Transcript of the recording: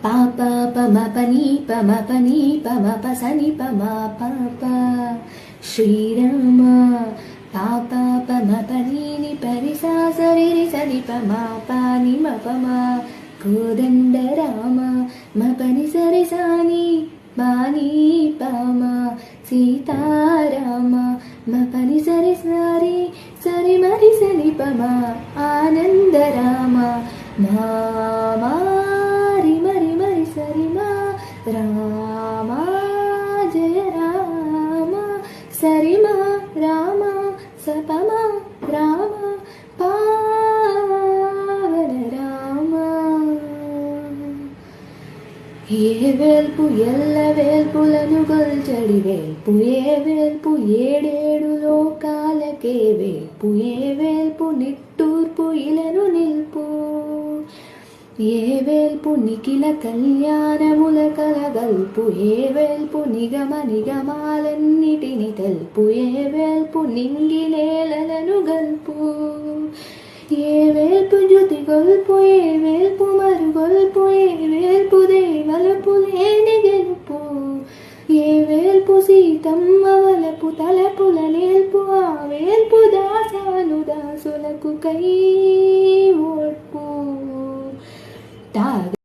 పాప పమ పని పమ పని పమ పసని పమ పాప శ్రీరామ పాప పమ పని ని పరి సా సరి రి సని పమ పాని మ పమ కోదండ రామ మ పని సరి సాని బాని పమ సీతారామ మ పని సరి సారి సరి మరి సని పమ ఆనంద రామ మారి మరి మరి సరి మా రామ జయ రామ సరి మా రామ సపమ రామ పావన రామ ఏ వేల్పు ఎల్ల వేల్పులను గొల్చడి వేల్పు ఏ వేల్పు ఏడేడు లోకాలకే వేల్పు ఏ వేల్పు నిట్టూర్పు ఇలను నిల్పు ఏ వేల్పు నిఖిల కళ్యాణముల కలగల్పు ఏ వేల్పు నిగమ నిగమాలన్నిటిని తెలుపు ఏ వేల్పు నింగి నేలలను గల్పు ఏ వేల్పు జ్యుతి గొల్పు ఏ వేల్పు మరుగొల్పు ఏ వేల్పు దేవలపు లేని గెలుపు ఏ వేల్పు సీతమ్మ వలపు తలపుల నేల్పు ఆ వేల్పు దాసాను దాసులకు కై ఓర్పు